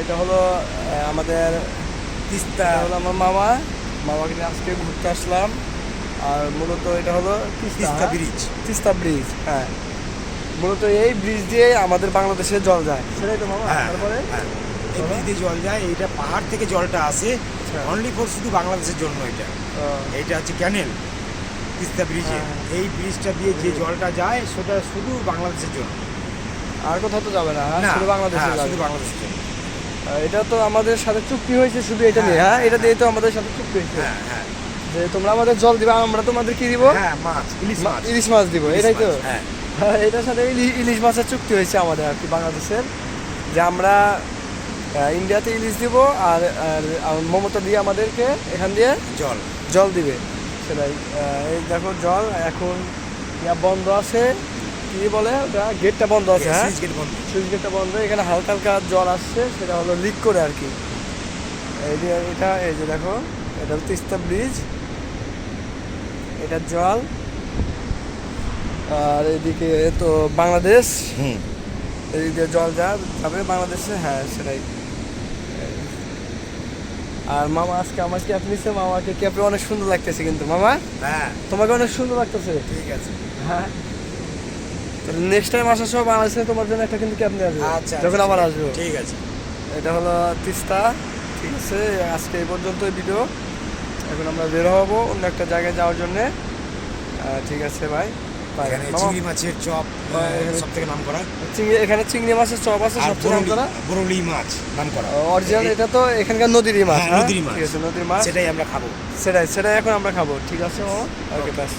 এটা হলো আমাদের তিস্তা, হলো আমার মামাকে নিয়ে আজকে ঘুরতে আসলাম। আর মূলত এটা হলো তিস্তা ব্রিজ। তিস্তা ব্রিজ, হ্যাঁ। মূলত এই ব্রিজ দিয়ে আমাদের বাংলাদেশে জল যায়, সেটাই তো মামা? তারপরে এই ব্রিজ দিয়ে জল যায়, এইটা পাহাড় থেকে জলটা আসে অনলি ফর শুধু বাংলাদেশের জন্য। এইটা হচ্ছে ক্যানেল তিস্তা ব্রিজে। এই ব্রিজটা দিয়ে যে জলটা যায় সেটা শুধু বাংলাদেশের জন্য, আর কোথাও তো যাবে না, শুধু বাংলাদেশে যাবে। শুধু বাংলাদেশের জন্য। এটা তো আমাদের সাথে চুক্তি হয়েছে শুধু এটা নিয়ে, হ্যাঁ। এটা দিয়ে তো আমাদের সাথে চুক্তি হয়েছে যে তোমরা আমাদের জল দিবে, আমরা তোমাদের কি দিব? মাছ, ইলিশ মাছ দিব, এটাই তো। হ্যাঁ, এটার সাথে ইলিশ মাছের চুক্তি হয়েছে আমাদের আর কি বাংলাদেশের, যে আমরা ইন্ডিয়াতে ইলিশ দিব আর মমতা দিয়ে আমাদেরকে এখান দিয়ে জল দিবে, সেটাই। এই দেখো জল এখন বন্ধ আছে, কি বলে ওটা, গেটটা বন্ধ আছে, হ্যাঁ, সুইচ গেটটা বন্ধ। এখানে হালকা হালকা জল আসছে, সেটা হলো লিক করে আর কি। এটা এই যে দেখো, এটা হলো তিস্তা ব্রিজ, এটা জল। আর এদিকে তো বাংলাদেশ, এদিকে জল যাবে বাংলাদেশে, হ্যাঁ সেটাই। আর মামা আজকে আমার ক্যাপ নিচ্ছে, মামাকে ক্যাপে অনেক সুন্দর লাগতেছে কিন্তু মামা। হ্যাঁ, তোমাকে অনেক সুন্দর লাগতেছে। ঠিক আছে, হ্যাঁ। নেক্সট টাইম আসার সময় বাংলাদেশে তোমার জন্য একটা কিন্তু ক্যাপ নিয়ে আসবে, আচ্ছা, যখন আবার আসবো। ঠিক আছে। এটা হলো তিস্তা, ঠিক আছে। আজকে এই পর্যন্তই ভিডিও। এখন আমরা বের হবো অন্য একটা জায়গায় যাওয়ার জন্যে। ঠিক আছে ভাই, এখানে চিংড়ি মাছের চপ সব থেকে নাম করা। এখানে চিংড়ি মাছের চপ আছে সবচেয়ে নাম করা, বরলি মাছ নাম করা অরিজিনাল। এটা তো এখানকার নদীরই মাছ, নদীর মাছ, ঠিক আছে, নদীর মাছ, সেটাই আমরা খাবো। সেটাই এখন আমরা খাবো, ঠিক আছে মামা। ওকে, ব্যাস।